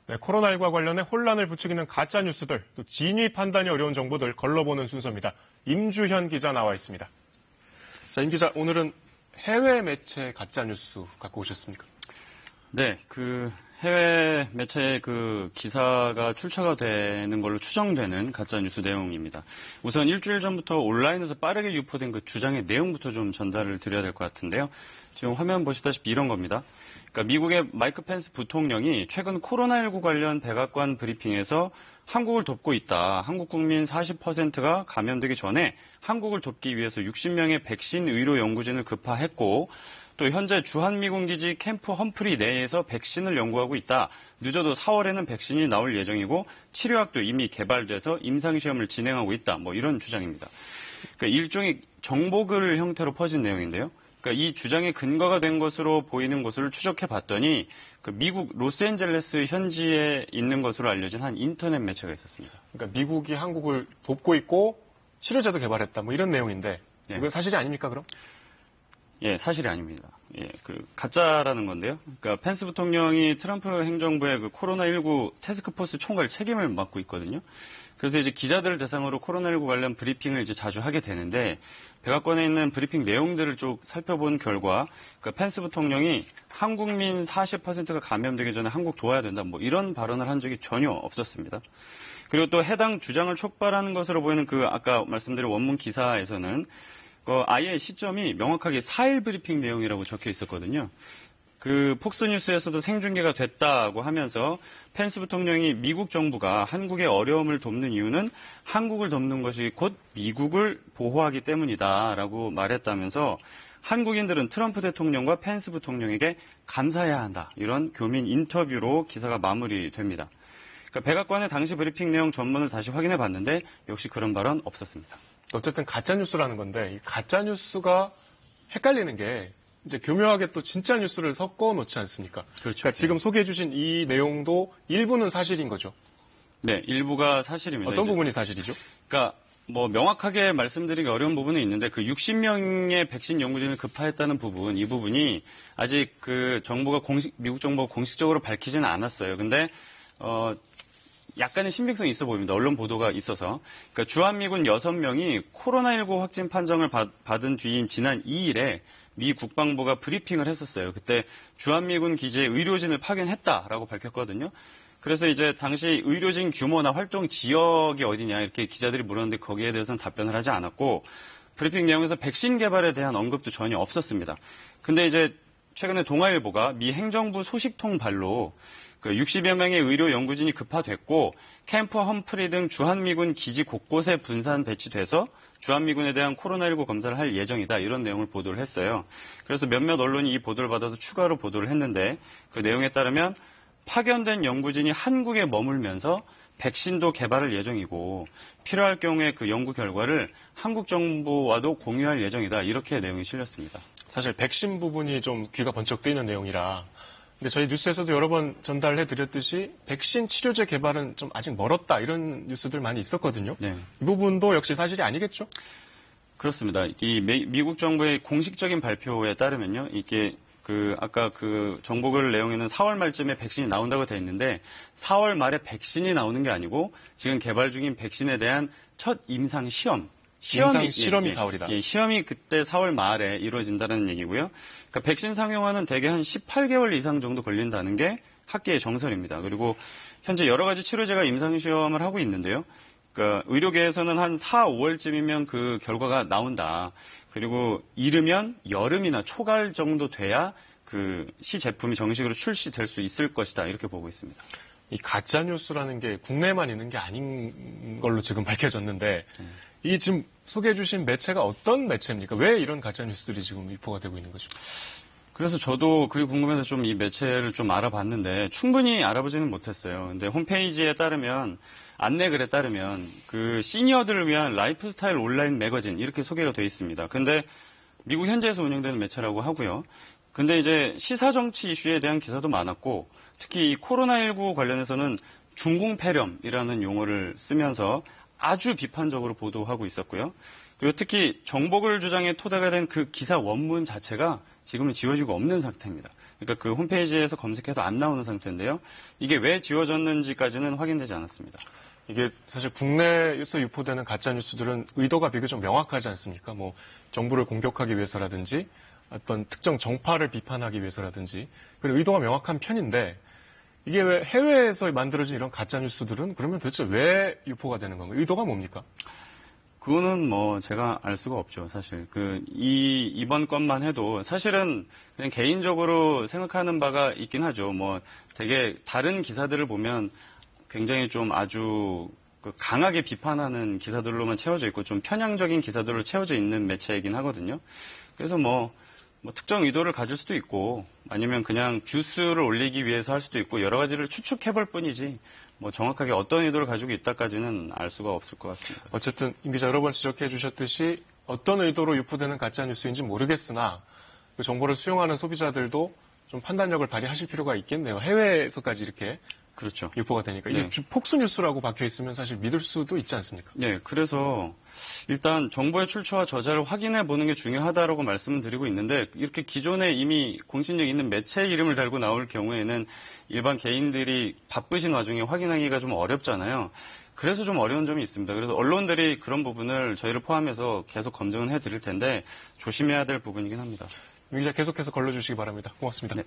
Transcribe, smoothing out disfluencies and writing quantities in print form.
네, 코로나19와 관련해 혼란을 부추기는 가짜 뉴스들, 또 진위 판단이 어려운 정보들 걸러보는 순서입니다. 임주현 기자 나와 있습니다. 자, 임 기자, 오늘은 해외 매체 가짜 뉴스 갖고 오셨습니까? 네, 해외 매체의 기사가 출처가 되는 걸로 추정되는 가짜 뉴스 내용입니다. 우선 일주일 전부터 온라인에서 빠르게 유포된 그 주장의 내용부터 좀 전달을 드려야 될 것 같은데요. 지금 화면 보시다시피 이런 겁니다. 그러니까 미국의 마이크 펜스 부통령이 최근 코로나19 관련 백악관 브리핑에서 한국을 돕고 있다. 한국 국민 40%가 감염되기 전에 한국을 돕기 위해서 60명의 백신 의료 연구진을 급파했고 또 현재 주한미군 기지 캠프 험프리 내에서 백신을 연구하고 있다. 늦어도 4월에는 백신이 나올 예정이고 치료약도 이미 개발돼서 임상시험을 진행하고 있다. 뭐 이런 주장입니다. 그러니까 일종의 정보글 형태로 퍼진 내용인데요. 그러니까 이 주장의 근거가 된 것으로 보이는 곳을 추적해 봤더니 미국 로스앤젤레스 현지에 있는 것으로 알려진 한 인터넷 매체가 있었습니다. 그러니까 미국이 한국을 돕고 있고 치료제도 개발했다. 뭐 이런 내용인데 이건 사실이 아닙니까, 그럼? 예, 사실이 아닙니다. 예, 가짜라는 건데요. 그러니까 펜스 부통령이 트럼프 행정부의 코로나19 태스크포스 총괄 책임을 맡고 있거든요. 그래서 이제 기자들을 대상으로 코로나19 관련 브리핑을 이제 자주 하게 되는데 백악관에 있는 브리핑 내용들을 쭉 살펴본 결과 펜스 부통령이 한국민 40%가 감염되기 전에 한국 도와야 된다. 뭐 이런 발언을 한 적이 전혀 없었습니다. 그리고 또 해당 주장을 촉발하는 것으로 보이는 아까 말씀드린 원문 기사에서는 아예 시점이 명확하게 4일 브리핑 내용이라고 적혀 있었거든요. 폭스뉴스에서도 생중계가 됐다고 하면서 펜스 부통령이 미국 정부가 한국의 어려움을 돕는 이유는 한국을 돕는 것이 곧 미국을 보호하기 때문이다라고 말했다면서 한국인들은 트럼프 대통령과 펜스 부통령에게 감사해야 한다. 이런 교민 인터뷰로 기사가 마무리됩니다. 그러니까 백악관의 당시 브리핑 내용 전문을 다시 확인해 봤는데 역시 그런 발언 없었습니다. 어쨌든 가짜뉴스라는 건데 이 가짜뉴스가 헷갈리는 게 이제 교묘하게 또 진짜 뉴스를 섞어 놓지 않습니까? 그렇죠. 그러니까 지금 소개해 주신 이 내용도 일부는 사실인 거죠? 네, 일부가 사실입니다. 어떤 부분이 사실이죠? 그러니까 명확하게 말씀드리기 어려운 부분은 있는데 60명의 백신 연구진을 급파했다는 부분, 이 부분이 아직 미국 정부가 공식적으로 밝히지는 않았어요. 근데 약간의 신빙성이 있어 보입니다. 언론 보도가 있어서. 그러니까 주한미군 6명이 코로나19 확진 판정을 받은 뒤인 지난 2일에 미 국방부가 브리핑을 했었어요. 그때 주한미군 기지에 의료진을 파견했다라고 밝혔거든요. 그래서 이제 당시 의료진 규모나 활동 지역이 어디냐 이렇게 기자들이 물었는데 거기에 대해서는 답변을 하지 않았고 브리핑 내용에서 백신 개발에 대한 언급도 전혀 없었습니다. 근데 이제 최근에 동아일보가 미 행정부 소식통 발로 60여 명의 의료 연구진이 급파됐고 캠프 험프리 등 주한미군 기지 곳곳에 분산 배치돼서 주한미군에 대한 코로나19 검사를 할 예정이다. 이런 내용을 보도를 했어요. 그래서 몇몇 언론이 이 보도를 받아서 추가로 보도를 했는데 그 내용에 따르면 파견된 연구진이 한국에 머물면서 백신도 개발할 예정이고 필요할 경우에 그 연구 결과를 한국 정부와도 공유할 예정이다. 이렇게 내용이 실렸습니다. 사실 백신 부분이 좀 귀가 번쩍 뜨이는 내용이라 근데 저희 뉴스에서도 여러 번 전달해 드렸듯이 백신 치료제 개발은 좀 아직 멀었다 이런 뉴스들 많이 있었거든요. 네. 이 부분도 역시 사실이 아니겠죠? 그렇습니다. 미국 정부의 공식적인 발표에 따르면요. 이게 아까 정보글 내용에는 4월 말쯤에 백신이 나온다고 돼 있는데 4월 말에 백신이 나오는 게 아니고 지금 개발 중인 백신에 대한 첫 임상 실험이 4월이다. 예, 시험이 그때 4월 말에 이루어진다는 얘기고요. 그러니까 백신 상용화는 대개 한 18개월 이상 정도 걸린다는 게 학계의 정설입니다. 그리고 현재 여러 가지 치료제가 임상 시험을 하고 있는데요. 그러니까 의료계에서는 한 4, 5월쯤이면 그 결과가 나온다. 그리고 이르면 여름이나 초가을 정도 돼야 시제품이 정식으로 출시될 수 있을 것이다. 이렇게 보고 있습니다. 이 가짜 뉴스라는 게 국내에만 있는 게 아닌 걸로 지금 밝혀졌는데 이 지금 소개해 주신 매체가 어떤 매체입니까? 왜 이런 가짜 뉴스들이 지금 유포가 되고 있는 거죠? 그래서 저도 그게 궁금해서 좀 이 매체를 좀 알아봤는데 충분히 알아보지는 못했어요. 근데 홈페이지에 따르면 안내글에 따르면 시니어들을 위한 라이프스타일 온라인 매거진 이렇게 소개가 되어 있습니다. 근데 미국 현지에서 운영되는 매체라고 하고요. 근데 이제 시사 정치 이슈에 대한 기사도 많았고 특히 이 코로나19 관련해서는 중공폐렴이라는 용어를 쓰면서 아주 비판적으로 보도하고 있었고요. 그리고 특히 정보글 주장의 토대가 된 그 기사 원문 자체가 지금은 지워지고 없는 상태입니다. 그러니까 그 홈페이지에서 검색해도 안 나오는 상태인데요. 이게 왜 지워졌는지까지는 확인되지 않았습니다. 이게 사실 국내에서 유포되는 가짜 뉴스들은 의도가 비교적 명확하지 않습니까? 뭐 정부를 공격하기 위해서라든지 어떤 특정 정파를 비판하기 위해서라든지 그리고 의도가 명확한 편인데 이게 왜 해외에서 만들어진 이런 가짜 뉴스들은 그러면 도대체 왜 유포가 되는 건가요? 의도가 뭡니까? 그거는 뭐 제가 알 수가 없죠, 사실. 이번 건만 해도 사실은 그냥 개인적으로 생각하는 바가 있긴 하죠. 뭐 되게 다른 기사들을 보면 굉장히 좀 아주 강하게 비판하는 기사들로만 채워져 있고 좀 편향적인 기사들로 채워져 있는 매체이긴 하거든요. 그래서 뭐 특정 의도를 가질 수도 있고 아니면 그냥 뷰수를 올리기 위해서 할 수도 있고 여러 가지를 추측해볼 뿐이지 뭐 정확하게 어떤 의도를 가지고 있다까지는 알 수가 없을 것 같습니다. 어쨌든 임 기자 여러 번 지적해 주셨듯이 어떤 의도로 유포되는 가짜 뉴스인지 모르겠으나 그 정보를 수용하는 소비자들도 좀 판단력을 발휘하실 필요가 있겠네요. 해외에서까지 이렇게 그렇죠. 유포가 되니까 이게 폭스 뉴스라고 박혀 있으면 사실 믿을 수도 있지 않습니까? 네, 그래서 일단 정보의 출처와 저자를 확인해 보는 게 중요하다라고 말씀을 드리고 있는데 이렇게 기존에 이미 공신력 있는 매체 이름을 달고 나올 경우에는 일반 개인들이 바쁘신 와중에 확인하기가 좀 어렵잖아요. 그래서 좀 어려운 점이 있습니다. 그래서 언론들이 그런 부분을 저희를 포함해서 계속 검증은 해드릴 텐데 조심해야 될 부분이긴 합니다. 임 기자 계속해서 걸러주시기 바랍니다. 고맙습니다. 네.